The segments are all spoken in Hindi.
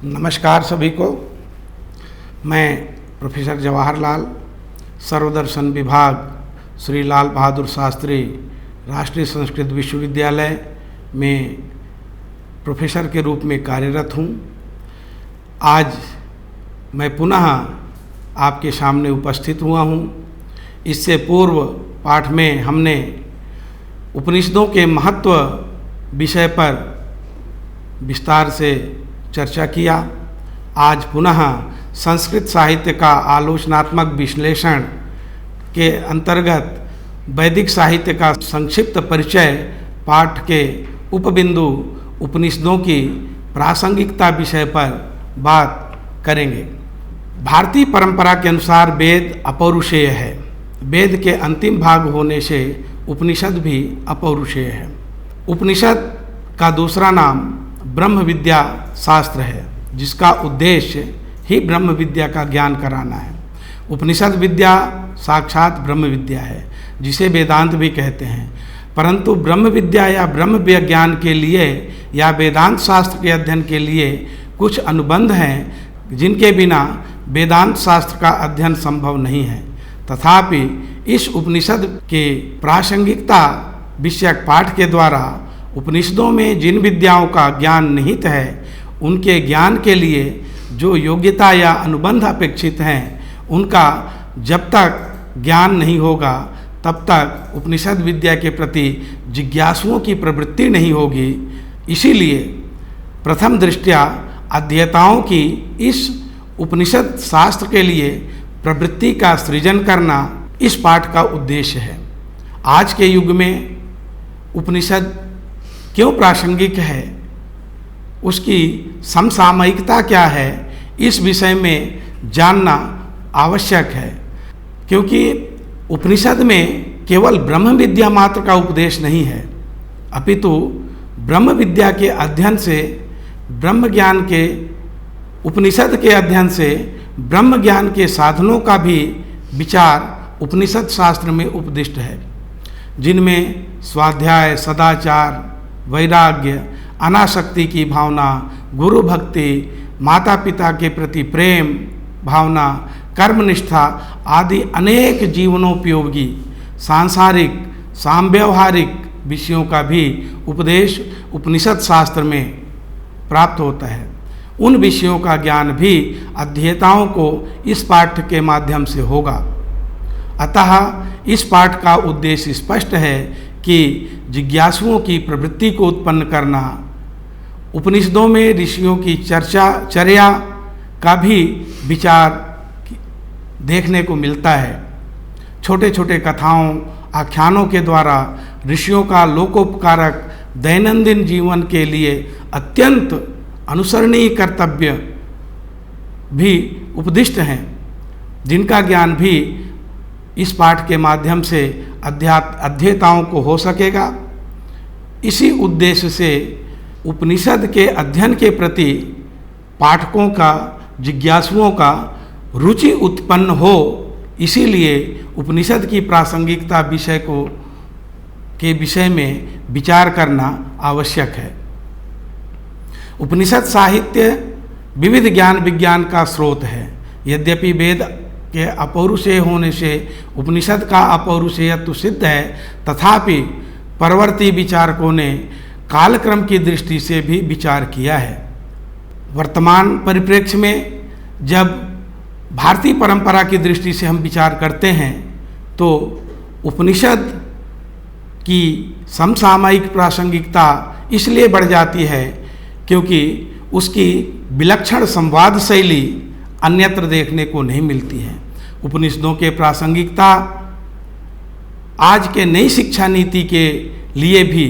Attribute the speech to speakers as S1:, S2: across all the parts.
S1: नमस्कार सभी को। मैं प्रोफेसर जवाहरलाल, सर्वदर्शन विभाग, श्री लाल बहादुर शास्त्री राष्ट्रीय संस्कृत विश्वविद्यालय में प्रोफेसर के रूप में कार्यरत हूँ। आज मैं पुनः आपके सामने उपस्थित हुआ हूँ। इससे पूर्व पाठ में हमने उपनिषदों के महत्व विषय पर विस्तार से चर्चा किया। आज पुनः संस्कृत साहित्य का आलोचनात्मक विश्लेषण के अंतर्गत वैदिक साहित्य का संक्षिप्त परिचय पाठ के उपबिंदु उपनिषदों की प्रासंगिकता विषय पर बात करेंगे। भारतीय परंपरा के अनुसार वेद अपौरुषेय है। वेद के अंतिम भाग होने से उपनिषद भी अपौरुषेय है। उपनिषद का दूसरा नाम ब्रह्म विद्या शास्त्र है, जिसका उद्देश्य ही ब्रह्म विद्या का ज्ञान कराना है। उपनिषद विद्या साक्षात ब्रह्म विद्या है, जिसे वेदांत भी कहते हैं। परंतु ब्रह्म विद्या या ब्रह्म ज्ञान के लिए या वेदांत शास्त्र के अध्ययन के लिए कुछ अनुबंध हैं, जिनके बिना वेदांत शास्त्र का अध्ययन संभव नहीं है। तथापि इस उपनिषद के प्रासंगिकता विषयक पाठ के द्वारा उपनिषदों में जिन विद्याओं का ज्ञान निहित है, उनके ज्ञान के लिए जो योग्यता या अनुबंध अपेक्षित हैं, उनका जब तक ज्ञान नहीं होगा तब तक उपनिषद विद्या के प्रति जिज्ञासुओं की प्रवृत्ति नहीं होगी। इसीलिए प्रथम दृष्टया अध्येताओं की इस उपनिषद शास्त्र के लिए प्रवृत्ति का सृजन करना इस पाठ का उद्देश्य है। आज के युग में उपनिषद क्यों प्रासंगिक है, उसकी समसामयिकता क्या है, इस विषय में जानना आवश्यक है। क्योंकि उपनिषद में केवल ब्रह्म विद्या मात्र का उपदेश नहीं है, अपितु ब्रह्म विद्या के अध्ययन से ब्रह्म ज्ञान के उपनिषद के अध्ययन से ब्रह्म ज्ञान के साधनों का भी विचार उपनिषद शास्त्र में उपदिष्ट है, जिनमें स्वाध्याय, सदाचार, वैराग्य, अनासक्ति की भावना, गुरु भक्ति, माता पिता के प्रति प्रेम भावना, कर्मनिष्ठा आदि अनेक जीवनोपयोगी सांसारिक सांव्यवहारिक विषयों का भी उपदेश उपनिषद शास्त्र में प्राप्त होता है। उन विषयों का ज्ञान भी अध्येताओं को इस पाठ के माध्यम से होगा। अतः इस पाठ का उद्देश्य स्पष्ट है कि जिज्ञासुओं की प्रवृत्ति को उत्पन्न करना। उपनिषदों में ऋषियों की चर्या का भी विचार देखने को मिलता है। छोटे छोटे कथाओं, आख्यानों के द्वारा ऋषियों का लोकोपकारक दैनंदिन जीवन के लिए अत्यंत अनुसरणीय कर्तव्य भी उपदिष्ट हैं, जिनका ज्ञान भी इस पाठ के माध्यम से अध्येताओं को हो सकेगा। इसी उद्देश्य से उपनिषद के अध्ययन के प्रति पाठकों का, जिज्ञासुओं का रुचि उत्पन्न हो, इसीलिए उपनिषद की प्रासंगिकता के विषय में विचार करना आवश्यक है। उपनिषद साहित्य विविध ज्ञान विज्ञान का स्रोत है। यद्यपि वेद के अपौरुषेय होने से उपनिषद का अपौरुषेयत्व सिद्ध है, तथापि परवर्ती विचारकों ने कालक्रम की दृष्टि से भी विचार किया है। वर्तमान परिप्रेक्ष्य में जब भारतीय परंपरा की दृष्टि से हम विचार करते हैं, तो उपनिषद की समसामयिक प्रासंगिकता इसलिए बढ़ जाती है क्योंकि उसकी विलक्षण संवाद शैली अन्यत्र देखने को नहीं मिलती है। उपनिषदों के प्रासंगिकता आज के नई शिक्षा नीति के लिए भी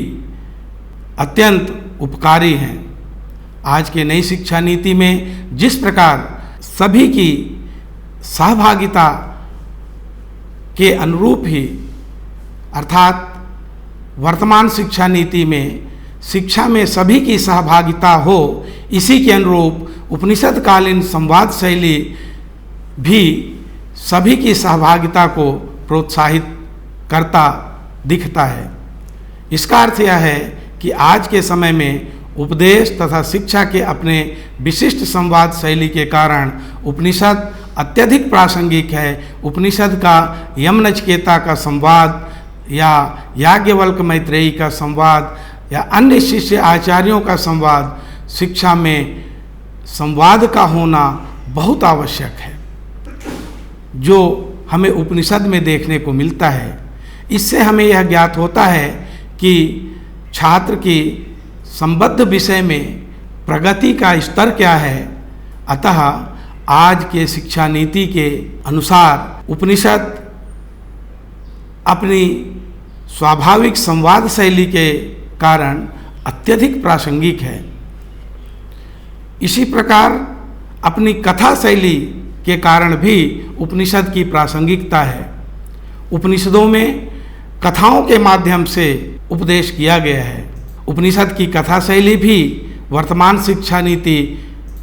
S1: अत्यंत उपकारी हैं। आज के नई शिक्षा नीति में जिस प्रकार सभी की सहभागिता के अनुरूप ही, अर्थात वर्तमान शिक्षा नीति में शिक्षा में सभी की सहभागिता हो, इसी के अनुरूप उपनिषद कालीन संवाद शैली भी सभी की सहभागिता को प्रोत्साहित करता दिखता है। इसका अर्थ यह है कि आज के समय में उपदेश तथा शिक्षा के अपने विशिष्ट संवाद शैली के कारण उपनिषद अत्यधिक प्रासंगिक है। उपनिषद का यम नचिकेता का संवाद या याज्ञवल्क्य मैत्रेयी का संवाद या अन्य शिष्य आचार्यों का संवाद, शिक्षा में संवाद का होना बहुत आवश्यक है, जो हमें उपनिषद में देखने को मिलता है। इससे हमें यह ज्ञात होता है कि छात्र की संबद्ध विषय में प्रगति का स्तर क्या है। अतः आज के शिक्षा नीति के अनुसार उपनिषद अपनी स्वाभाविक संवाद शैली के कारण अत्यधिक प्रासंगिक है। इसी प्रकार अपनी कथा शैली के कारण भी उपनिषद की प्रासंगिकता है। उपनिषदों में कथाओं के माध्यम से उपदेश किया गया है। उपनिषद की कथा शैली भी वर्तमान शिक्षा नीति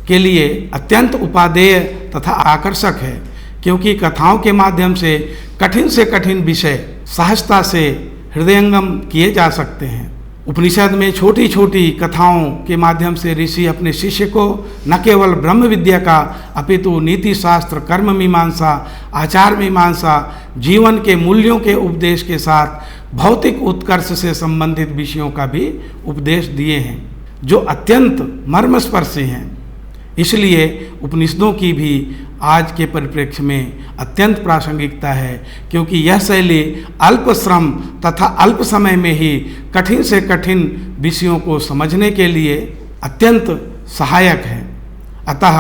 S1: के लिए अत्यंत उपादेय तथा आकर्षक है, क्योंकि कथाओं के माध्यम से कठिन विषय सहजता से हृदयंगम किए जा सकते हैं। उपनिषद में छोटी छोटी कथाओं के माध्यम से ऋषि अपने शिष्य को न केवल ब्रह्म विद्या का अपितु नीति शास्त्र, कर्म मीमांसा, आचार मीमांसा, जीवन के मूल्यों के उपदेश के साथ भौतिक उत्कर्ष से संबंधित विषयों का भी उपदेश दिए हैं, जो अत्यंत मर्मस्पर्शी हैं। इसलिए उपनिषदों की भी आज के परिप्रेक्ष्य में अत्यंत प्रासंगिकता है, क्योंकि यह शैली अल्प श्रम तथा अल्प समय में ही कठिन से कठिन विषयों को समझने के लिए अत्यंत सहायक है। अतः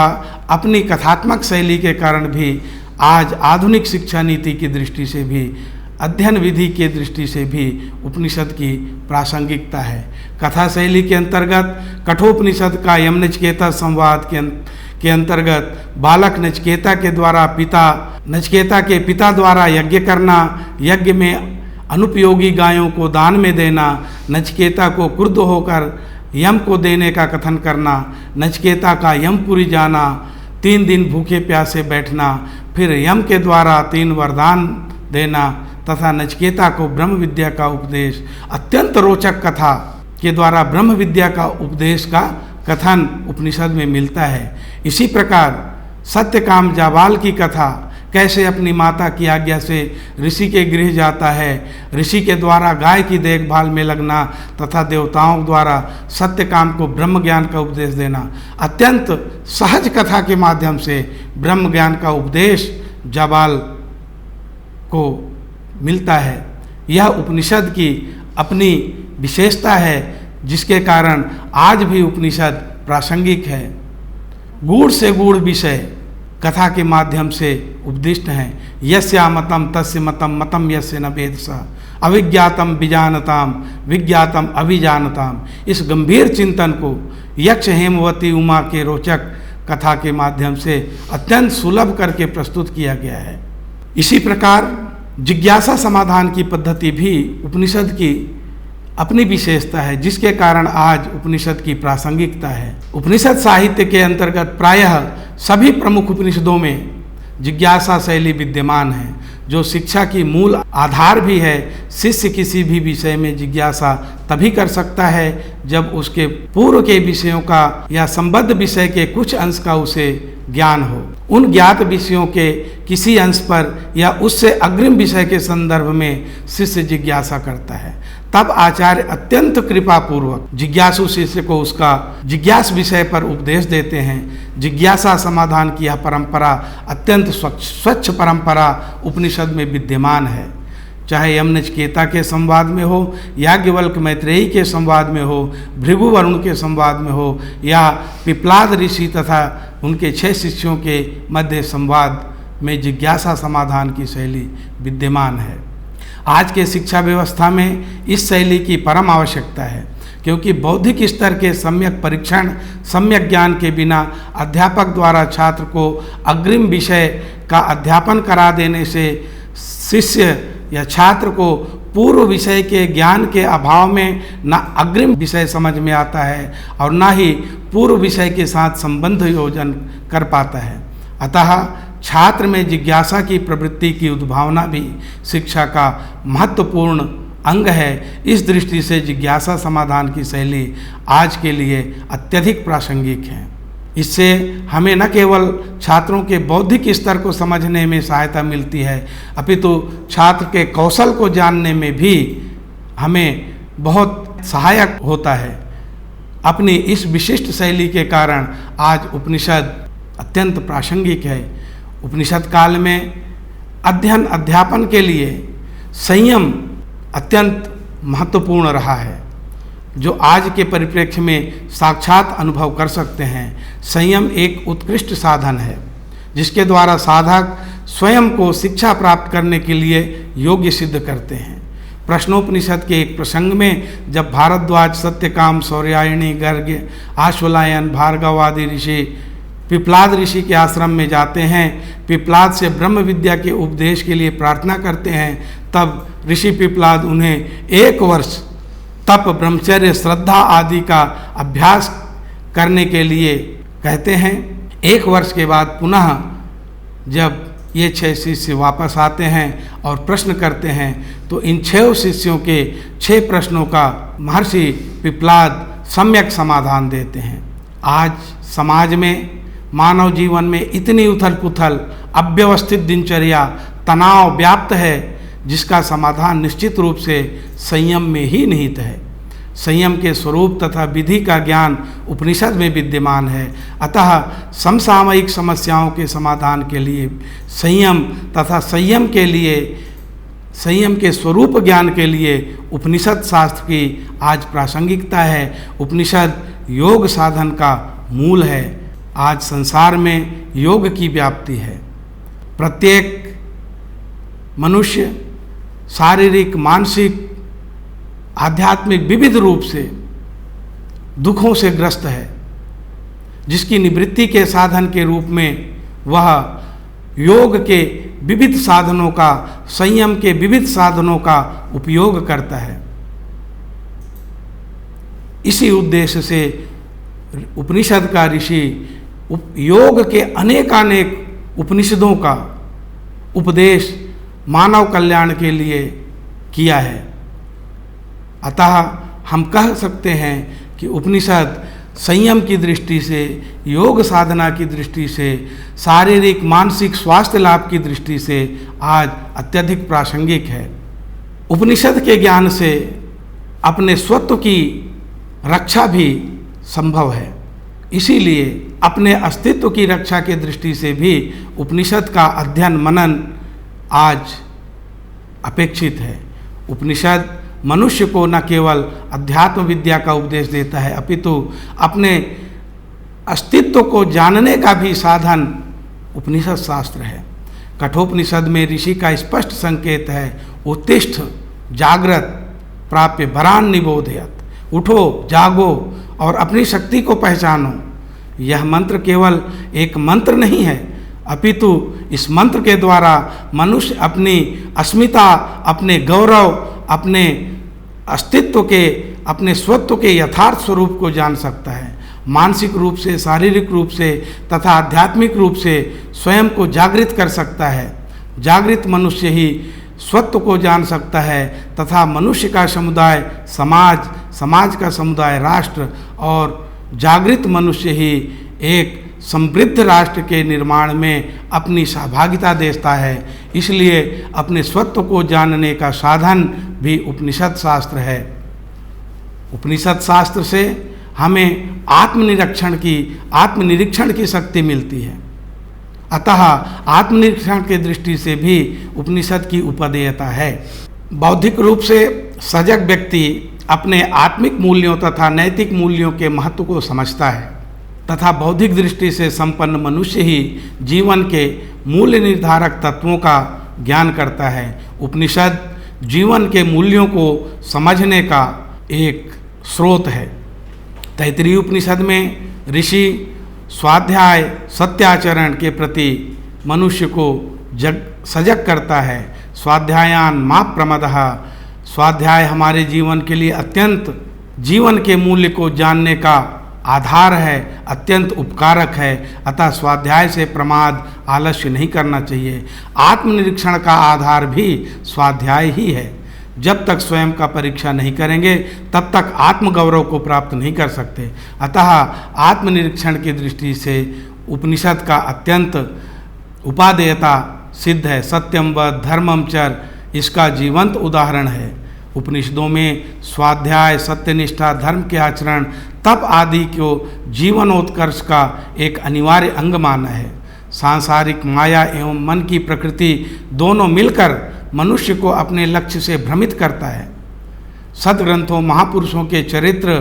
S1: अपनी कथात्मक शैली के कारण भी आज आधुनिक शिक्षा नीति की दृष्टि से भी, अध्ययन विधि के दृष्टि से भी उपनिषद की प्रासंगिकता है। कथा शैली के अंतर्गत कठोपनिषद का यम नचिकेता संवाद के अंतर्गत बालक नचिकेता के पिता द्वारा यज्ञ करना, यज्ञ में अनुपयोगी गायों को दान में देना, नचिकेता को क्रुद्ध होकर यम को देने का कथन करना, नचिकेता का यमपुरी जाना, 3 दिन भूखे प्यासे बैठना, फिर यम के द्वारा 3 वरदान देना तथा नचिकेता को ब्रह्म विद्या का उपदेश। अत्यंत रोचक कथा के द्वारा ब्रह्म विद्या का उपदेश का कथन उपनिषद में मिलता है। इसी प्रकार सत्यकाम जाबाल की कथा कैसे अपनी माता की आज्ञा से ऋषि के गृह जाता है, ऋषि के द्वारा गाय की देखभाल में लगना तथा देवताओं द्वारा सत्यकाम को ब्रह्म ज्ञान का उपदेश देना। अत्यंत सहज कथा के माध्यम से ब्रह्म ज्ञान का उपदेश जाबाल को मिलता है। यह उपनिषद की अपनी विशेषता है, जिसके कारण आज भी उपनिषद प्रासंगिक है। गूढ़ से गूढ़ विषय कथा के माध्यम से उपदिष्ट हैं। यस्या मतम तस्य मतम मतम यस्य न वेदसा अविज्ञातम विजानताम विज्ञातम अभिजानताम। इस गंभीर चिंतन को यक्ष हेमवती उमा के रोचक कथा के माध्यम से अत्यंत सुलभ करके प्रस्तुत किया गया है। इसी प्रकार जिज्ञासा समाधान की पद्धति भी उपनिषद की अपनी विशेषता है, जिसके कारण आज उपनिषद की प्रासंगिकता है। उपनिषद साहित्य के अंतर्गत प्रायः सभी प्रमुख उपनिषदों में जिज्ञासा शैली विद्यमान है, जो शिक्षा की मूल आधार भी है। शिष्य किसी भी विषय में जिज्ञासा तभी कर सकता है जब उसके पूर्व के विषयों का या संबद्ध विषय के कुछ अंश का उसे ज्ञान हो। उन ज्ञात विषयों के किसी अंश पर या उससे अग्रिम विषय के संदर्भ में शिष्य जिज्ञासा करता है, तब आचार्य अत्यंत कृपापूर्वक जिज्ञासु शिष्य को उसका जिज्ञास विषय पर उपदेश देते हैं। जिज्ञासा समाधान की यह परंपरा अत्यंत स्वच्छ परंपरा उपनिषद में विद्यमान है। चाहे यम नचिकेता के संवाद में हो, याज्ञवल्क्य मैत्रेयी के संवाद में हो, भृगु वरुण के संवाद में हो, या पिप्लाद ऋषि तथा उनके 6 शिष्यों के मध्य संवाद में जिज्ञासा समाधान की शैली विद्यमान है। आज के शिक्षा व्यवस्था में इस शैली की परम आवश्यकता है, क्योंकि बौद्धिक स्तर के सम्यक परीक्षण, सम्यक ज्ञान के बिना अध्यापक द्वारा छात्र को अग्रिम विषय का अध्यापन करा देने से शिष्य या छात्र को पूर्व विषय के ज्ञान के अभाव में न अग्रिम विषय समझ में आता है और न ही पूर्व विषय के साथ संबंध योजन कर पाता है। अतः छात्र में जिज्ञासा की प्रवृत्ति की उद्भावना भी शिक्षा का महत्वपूर्ण अंग है। इस दृष्टि से जिज्ञासा समाधान की शैली आज के लिए अत्यधिक प्रासंगिक है। इससे हमें न केवल छात्रों के बौद्धिक स्तर को समझने में सहायता मिलती है, अपितु छात्र के कौशल को जानने में भी हमें बहुत सहायक होता है। अपनी इस विशिष्ट शैली के कारण आज उपनिषद अत्यंत प्रासंगिक है। उपनिषद काल में अध्ययन अध्यापन के लिए संयम अत्यंत महत्वपूर्ण रहा है, जो आज के परिप्रेक्ष्य में साक्षात अनुभव कर सकते हैं। संयम एक उत्कृष्ट साधन है जिसके द्वारा साधक स्वयं को शिक्षा प्राप्त करने के लिए योग्य सिद्ध करते हैं। प्रश्नोपनिषद के एक प्रसंग में जब भारद्वाज, सत्यकाम, सौर्यायणी, गर्ग, आश्वलायन, भार्गव आदि ऋषि पिपलाद ऋषि के आश्रम में जाते हैं, पिपलाद से ब्रह्म विद्या के उपदेश के लिए प्रार्थना करते हैं, तब ऋषि पिपलाद उन्हें 1 वर्ष तप, ब्रह्मचर्य, श्रद्धा आदि का अभ्यास करने के लिए कहते हैं। 1 वर्ष के बाद पुनः जब ये 6 शिष्य वापस आते हैं और प्रश्न करते हैं, तो इन 6 शिष्यों के 6 प्रश्नों का महर्षि पिपलाद सम्यक समाधान देते हैं। आज समाज में, मानव जीवन में इतनी उथल पुथल, अव्यवस्थित दिनचर्या, तनाव व्याप्त है, जिसका समाधान निश्चित रूप से संयम में ही निहित है। संयम के स्वरूप तथा विधि का ज्ञान उपनिषद में विद्यमान है। अतः समसामयिक समस्याओं के समाधान के लिए संयम तथा संयम के स्वरूप ज्ञान के लिए उपनिषद शास्त्र की आज प्रासंगिकता है। उपनिषद योग साधन का मूल है। आज संसार में योग की व्याप्ति है। प्रत्येक मनुष्य शारीरिक, मानसिक, आध्यात्मिक विविध रूप से दुखों से ग्रस्त है, जिसकी निवृत्ति के साधन के रूप में वह योग के विविध साधनों का, संयम के विविध साधनों का उपयोग करता है। इसी उद्देश्य से उपनिषद का ऋषि योग के अनेकानेक उपनिषदों का उपदेश मानव कल्याण के लिए किया है। अतः हम कह सकते हैं कि उपनिषद संयम की दृष्टि से, योग साधना की दृष्टि से, शारीरिक मानसिक स्वास्थ्य लाभ की दृष्टि से आज अत्यधिक प्रासंगिक है। उपनिषद के ज्ञान से अपने स्वत्व की रक्षा भी संभव है। इसीलिए अपने अस्तित्व की रक्षा की दृष्टि से भी उपनिषद का अध्ययन मनन आज अपेक्षित है। उपनिषद मनुष्य को न केवल अध्यात्म विद्या का उपदेश देता है, अपितु अपने अस्तित्व को जानने का भी साधन उपनिषद शास्त्र है। कठोपनिषद में ऋषि का स्पष्ट संकेत है, उत्तिष्ठ जागृत प्राप्य वरान निबोधयत, उठो, जागो और अपनी शक्ति को पहचानो। यह मंत्र केवल एक मंत्र नहीं है, अपितु इस मंत्र के द्वारा मनुष्य अपनी अस्मिता, अपने गौरव, अपने अस्तित्व के, अपने स्वत्व के यथार्थ स्वरूप को जान सकता है। मानसिक रूप से, शारीरिक रूप से तथा आध्यात्मिक रूप से स्वयं को जागृत कर सकता है। जागृत मनुष्य ही स्वत्व को जान सकता है तथा मनुष्य का समुदाय समाज, समाज का समुदाय राष्ट्र और जागृत मनुष्य ही एक समृद्ध राष्ट्र के निर्माण में अपनी सहभागिता देता है। इसलिए अपने स्वत्व को जानने का साधन भी उपनिषद शास्त्र है। उपनिषद शास्त्र से हमें आत्मनिरीक्षण की शक्ति मिलती है। अतः आत्मनिरीक्षण की दृष्टि से भी उपनिषद की उपादेयता है। बौद्धिक रूप से सजग व्यक्ति अपने आत्मिक मूल्यों तथा नैतिक मूल्यों के महत्व को समझता है तथा बौद्धिक दृष्टि से संपन्न मनुष्य ही जीवन के मूल्य निर्धारक तत्वों का ज्ञान करता है। उपनिषद जीवन के मूल्यों को समझने का एक स्रोत है। तैत्तिरीय उपनिषद में ऋषि स्वाध्याय सत्याचरण के प्रति मनुष्य को सजग करता है। स्वाध्यायान मा प्रमदः, स्वाध्याय हमारे जीवन के लिए अत्यंत, जीवन के मूल्य को जानने का आधार है, अत्यंत उपकारक है। अतः स्वाध्याय से प्रमाद, आलस्य नहीं करना चाहिए। आत्मनिरीक्षण का आधार भी स्वाध्याय ही है। जब तक स्वयं का परीक्षा नहीं करेंगे तब तक आत्मगौरव को प्राप्त नहीं कर सकते। अतः आत्मनिरीक्षण की दृष्टि से उपनिषद का अत्यंत उपादेयता सिद्ध है। सत्यम व धर्मम चर इसका जीवंत उदाहरण है। उपनिषदों में स्वाध्याय, सत्यनिष्ठा, धर्म के आचरण, तप आदि को जीवनोत्कर्ष का एक अनिवार्य अंग माना है। सांसारिक माया एवं मन की प्रकृति दोनों मिलकर मनुष्य को अपने लक्ष्य से भ्रमित करता है। सद्ग्रंथों, महापुरुषों के चरित्र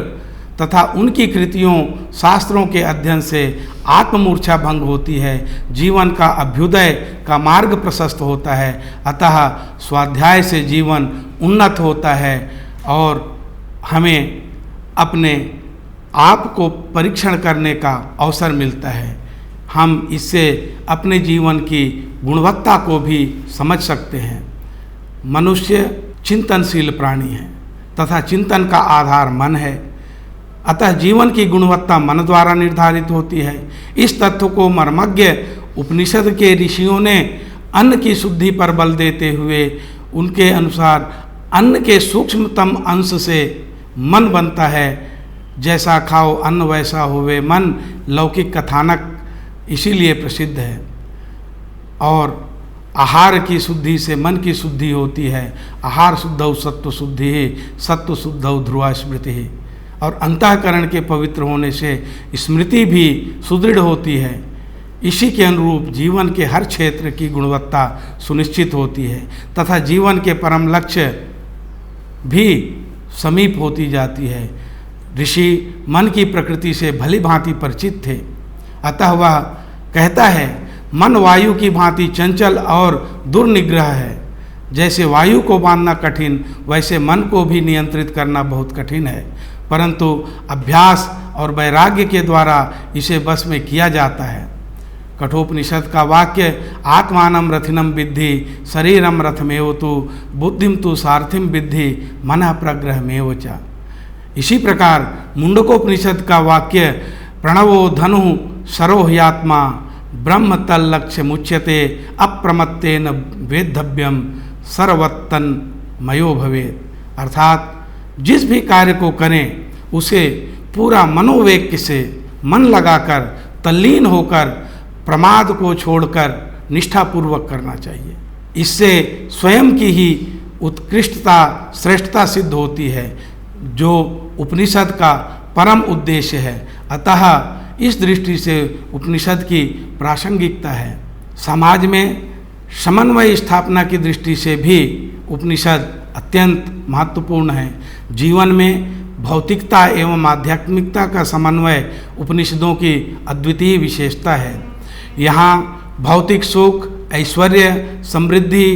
S1: तथा उनकी कृतियों, शास्त्रों के अध्ययन से आत्ममूर्छा भंग होती है, जीवन का अभ्युदय का मार्ग प्रशस्त होता है। अतः स्वाध्याय से जीवन उन्नत होता है और हमें अपने आप को परीक्षण करने का अवसर मिलता है। हम इससे अपने जीवन की गुणवत्ता को भी समझ सकते हैं। मनुष्य चिंतनशील प्राणी है तथा चिंतन का आधार मन है। अतः जीवन की गुणवत्ता मन द्वारा निर्धारित होती है। इस तथ्य को मर्मज्ञ उपनिषद के ऋषियों ने अन्न की शुद्धि पर बल देते हुए उनके अनुसार अन्न के सूक्ष्मतम अंश से मन बनता है। जैसा खाओ अन्न वैसा होवे मन, लौकिक कथानक इसीलिए प्रसिद्ध है। और आहार की शुद्धि से मन की शुद्धि होती है। आहार शुद्धौ सत्व शुद्धि, सत्व शुद्धौ ध्रुवा स्मृति। और अंतःकरण के पवित्र होने से स्मृति भी सुदृढ़ होती है। इसी के अनुरूप जीवन के हर क्षेत्र की गुणवत्ता सुनिश्चित होती है तथा जीवन के परम लक्ष्य भी समीप होती जाती है। ऋषि मन की प्रकृति से भली भांति परिचित थे। अतः वह कहता है, मन वायु की भांति चंचल और दुर्निग्रह है। जैसे वायु को बांधना कठिन, वैसे मन को भी नियंत्रित करना बहुत कठिन है, परंतु अभ्यास और वैराग्य के द्वारा इसे बस में किया जाता है। कठोपनिषद का वाक्य आत्मानं रथिनं विद्धि शरीरम रथमेव तु बुद्धिम तु सारथिम विद्धि मनः प्रग्रहमेव च। इसी प्रकार मुंडकोपनिषद का वाक्य प्रणवो धनु सरोह्यात्मा ब्रह्म तल लक्ष्य मुच्यते अप्रमत्तेन वेद्धव्यम सर्वत्तन मयो भवेत्। अर्थात जिस भी कार्य को करें उसे पूरा मनोवेग से मन लगाकर तल्लीन होकर प्रमाद को छोड़कर निष्ठापूर्वक करना चाहिए। इससे स्वयं की ही उत्कृष्टता, श्रेष्ठता सिद्ध होती है, जो उपनिषद का परम उद्देश्य है। अतः इस दृष्टि से उपनिषद की प्रासंगिकता है। समाज में समन्वय स्थापना की दृष्टि से भी उपनिषद अत्यंत महत्वपूर्ण है। जीवन में भौतिकता एवं आध्यात्मिकता का समन्वय उपनिषदों की अद्वितीय विशेषता है। यहाँ भौतिक सुख, ऐश्वर्य, समृद्धि,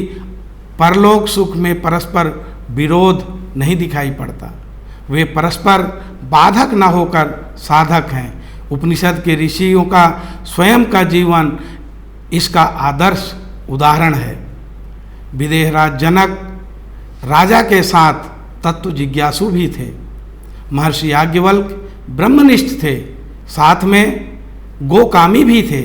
S1: परलोक सुख में परस्पर विरोध नहीं दिखाई पड़ता। वे परस्पर बाधक न होकर साधक हैं। उपनिषद के ऋषियों का स्वयं का जीवन इसका आदर्श उदाहरण है। विदेहराज जनक राजा के साथ तत्व जिज्ञासु भी थे। महर्षि याज्ञवल्क्य ब्रह्मनिष्ठ थे, साथ में गोकामी भी थे,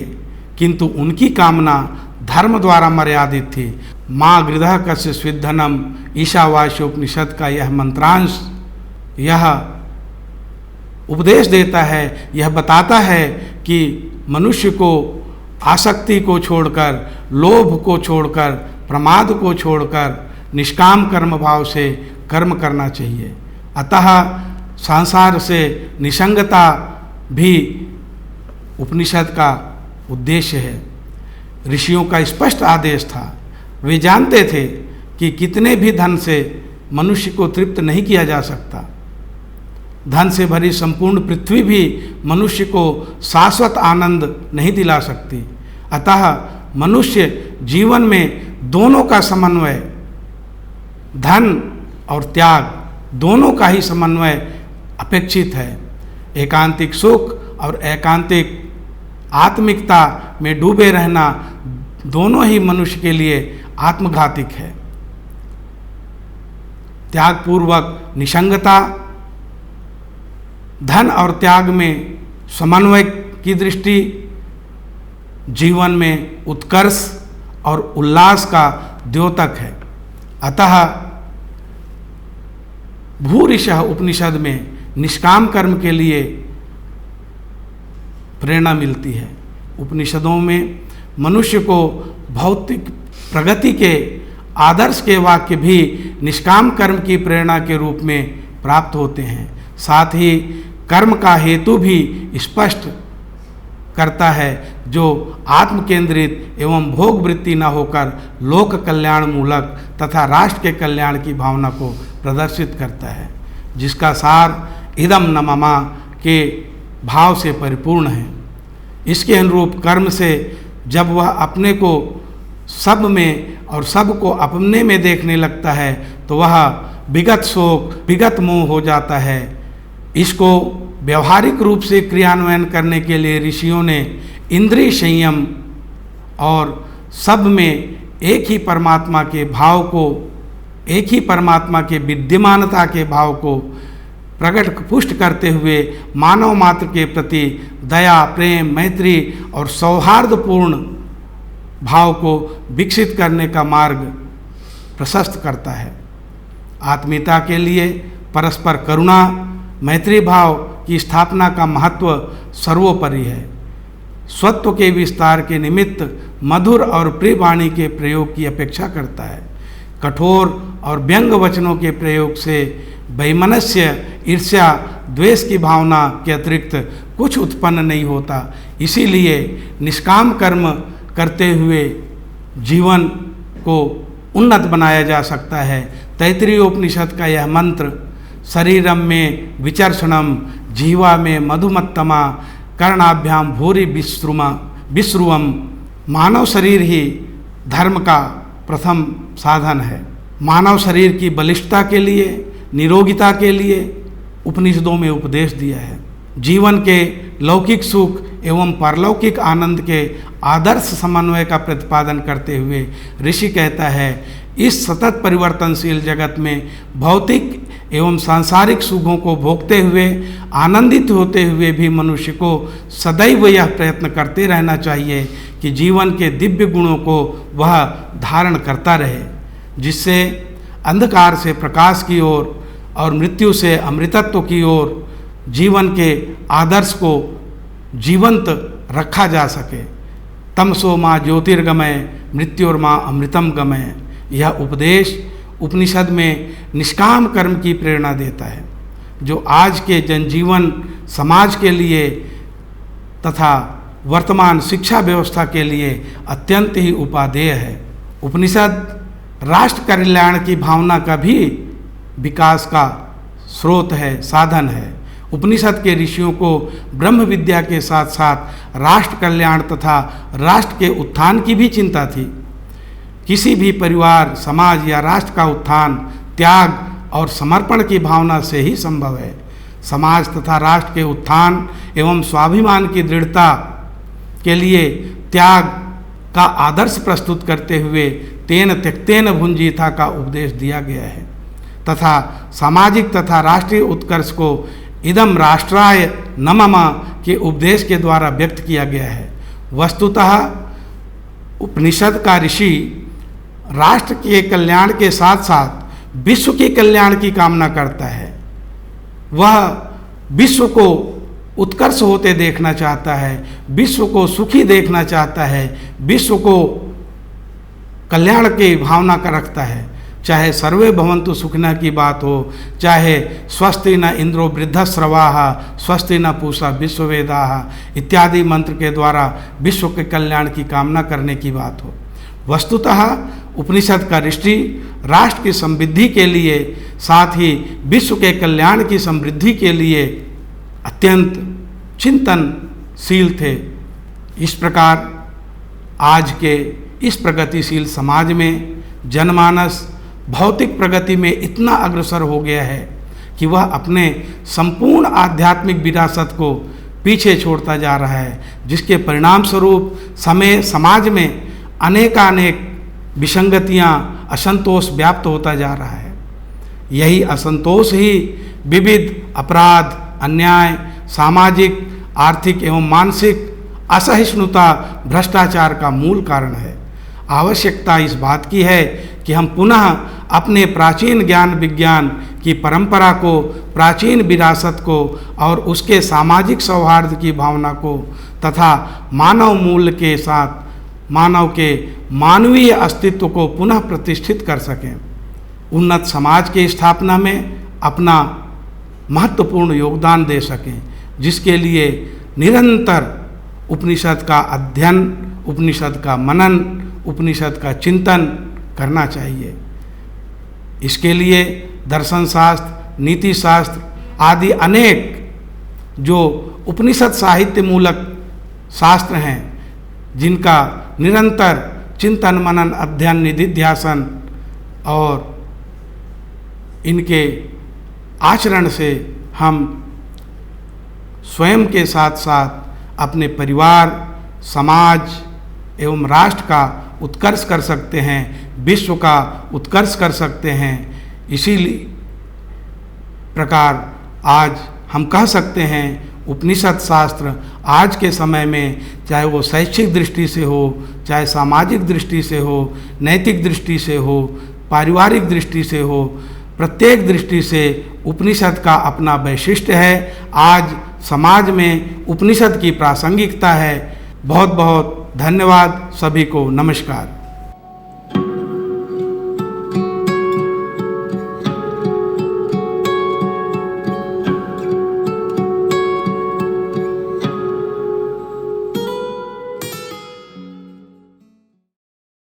S1: किंतु उनकी कामना धर्म द्वारा मर्यादित थी। माँ गृधः कस्य स्विद्धनम ईशावास्योपनिषद का यह मंत्रांश यह उपदेश देता है, यह बताता है कि मनुष्य को आसक्ति को छोड़कर, लोभ को छोड़कर, प्रमाद को छोड़कर निष्काम कर्म भाव से कर्म करना चाहिए। अतः संसार से निसंगता भी उपनिषद का उद्देश्य है। ऋषियों का स्पष्ट आदेश था। वे जानते थे कि कितने भी धन से मनुष्य को तृप्त नहीं किया जा सकता। धन से भरी संपूर्ण पृथ्वी भी मनुष्य को शाश्वत आनंद नहीं दिला सकती। अतः मनुष्य जीवन में दोनों का समन्वय, धन और त्याग दोनों का ही समन्वय अपेक्षित है। एकांतिक सुख और एकांतिक आत्मिकता में डूबे रहना दोनों ही मनुष्य के लिए आत्मघातिक है। त्यागपूर्वक निसंगता, धन और त्याग में समन्वय की दृष्टि जीवन में उत्कर्ष और उल्लास का द्योतक है। अतः भूरिशः उपनिषद में निष्काम कर्म के लिए प्रेरणा मिलती है। उपनिषदों में मनुष्य को भौतिक प्रगति के आदर्श के वाक्य भी निष्काम कर्म की प्रेरणा के रूप में प्राप्त होते हैं। साथ ही कर्म का हेतु भी स्पष्ट करता है, जो आत्म केंद्रित एवं भोग वृत्ति न होकर लोक कल्याण मूलक तथा राष्ट्र के कल्याण की भावना को प्रदर्शित करता है, जिसका सार इदम न ममा के भाव से परिपूर्ण है। इसके अनुरूप कर्म से जब वह अपने को सब में और सब को अपने में देखने लगता है तो वह विगत शोक विगत मोह हो जाता है। इसको व्यवहारिक रूप से क्रियान्वयन करने के लिए ऋषियों ने इंद्रिय संयम और सब में एक ही परमात्मा के भाव को, एक ही परमात्मा के विद्यमानता के भाव को प्रकट पुष्ट करते हुए मानव मात्र के प्रति दया, प्रेम, मैत्री और सौहार्दपूर्ण भाव को विकसित करने का मार्ग प्रशस्त करता है। आत्मीयता के लिए परस्पर करुणा, मैत्री भाव की स्थापना का महत्व सर्वोपरि है। स्वत्व के विस्तार के निमित्त मधुर और प्रिय वाणी के प्रयोग की अपेक्षा करता है। कठोर और व्यंग वचनों के प्रयोग से वैमनस्य, ईर्ष्या, द्वेष की भावना के अतिरिक्त कुछ उत्पन्न नहीं होता। इसीलिए निष्काम कर्म करते हुए जीवन को उन्नत बनाया जा सकता है। तैत्तिरीय उपनिषद का यह मंत्र शरीरम में विचर्षणम, जीवा में मधुमत्तमा, कर्णाभ्याम भूरि विश्रुवम, मानव शरीर ही धर्म का प्रथम साधन है। मानव शरीर की बलिष्ठता के लिए, निरोगिता के लिए उपनिषदों में उपदेश दिया है। जीवन के लौकिक सुख एवं पारलौकिक आनंद के आदर्श समन्वय का प्रतिपादन करते हुए ऋषि कहता है, इस सतत परिवर्तनशील जगत में भौतिक एवं सांसारिक सुखों को भोगते हुए आनंदित होते हुए भी मनुष्य को सदैव यह प्रयत्न करते रहना चाहिए कि जीवन के दिव्य गुणों को वह धारण करता रहे, जिससे अंधकार से प्रकाश की ओर और मृत्यु से अमृतत्व की ओर जीवन के आदर्श को जीवंत रखा जा सके। तमसो माँ ज्योतिर्गमय, मृत्योर्मा अमृतम गमय। यह उपदेश उपनिषद में निष्काम कर्म की प्रेरणा देता है, जो आज के जनजीवन समाज के लिए तथा वर्तमान शिक्षा व्यवस्था के लिए अत्यंत ही उपादेय है। उपनिषद राष्ट्र कल्याण की भावना का भी विकास का स्रोत है, साधन है। उपनिषद के ऋषियों को ब्रह्म विद्या के साथ साथ राष्ट्र कल्याण तथा राष्ट्र के उत्थान की भी चिंता थी। किसी भी परिवार, समाज या राष्ट्र का उत्थान त्याग और समर्पण की भावना से ही संभव है। समाज तथा राष्ट्र के उत्थान एवं स्वाभिमान की दृढ़ता के लिए त्याग का आदर्श प्रस्तुत करते हुए तेन त्यक्तेन भुंजीथा का उपदेश दिया गया है तथा सामाजिक तथा राष्ट्रीय उत्कर्ष को इदम राष्ट्राय न मम के उपदेश के द्वारा व्यक्त किया गया है। वस्तुतः उपनिषद का ऋषि राष्ट्र के कल्याण के साथ साथ विश्व के कल्याण की कामना करता है। वह विश्व को उत्कर्ष होते देखना चाहता है, विश्व को सुखी देखना चाहता है, विश्व को कल्याण की भावना का रखता है। चाहे सर्वे भवन्तु सुखिनः की बात हो, चाहे स्वस्ति न इंद्रो वृद्धश्रवाः, स्वस्ति न पूषा विश्ववेदाः इत्यादि मंत्र के द्वारा विश्व के कल्याण की कामना करने की बात हो। वस्तुतः उपनिषद का ऋषि राष्ट्र की समृद्धि के लिए, साथ ही विश्व के कल्याण की समृद्धि के लिए अत्यंत चिंतनशील थे। इस प्रकार आज के इस प्रगतिशील समाज में जनमानस भौतिक प्रगति में इतना अग्रसर हो गया है कि वह अपने संपूर्ण आध्यात्मिक विरासत को पीछे छोड़ता जा रहा है, जिसके परिणाम स्वरूप समाज में अनेकानेक विसंगतियाँ, असंतोष व्याप्त होता जा रहा है। यही असंतोष ही विविध अपराध, अन्याय, सामाजिक, आर्थिक एवं मानसिक असहिष्णुता, भ्रष्टाचार का मूल कारण है। आवश्यकता इस बात की है कि कि हम पुनः अपने प्राचीन ज्ञान विज्ञान की परंपरा को, प्राचीन विरासत को और उसके सामाजिक सौहार्द की भावना को तथा मानव मूल्य के साथ मानव के मानवीय अस्तित्व को पुनः प्रतिष्ठित कर सकें, उन्नत समाज की स्थापना में अपना महत्वपूर्ण योगदान दे सकें, जिसके लिए निरंतर उपनिषद का अध्ययन, उपनिषद का मनन, उपनिषद का चिंतन करना चाहिए। इसके लिए दर्शन शास्त्र, नीति शास्त्र आदि अनेक जो उपनिषद साहित्य मूलक शास्त्र हैं, जिनका निरंतर चिंतन मनन अध्ययन निधिध्यासन और इनके आचरण से हम स्वयं के साथ साथ अपने परिवार, समाज एवं राष्ट्र का उत्कर्ष कर सकते हैं, विश्व का उत्कर्ष कर सकते हैं। इसीलिए प्रकार आज हम कह सकते हैं उपनिषद शास्त्र आज के समय में, चाहे वो शैक्षिक दृष्टि से हो, चाहे सामाजिक दृष्टि से हो, नैतिक दृष्टि से हो, पारिवारिक दृष्टि से हो, प्रत्येक दृष्टि से उपनिषद का अपना वैशिष्ट्य है। आज समाज में उपनिषद की प्रासंगिकता है। बहुत बहुत धन्यवाद, सभी को नमस्कार।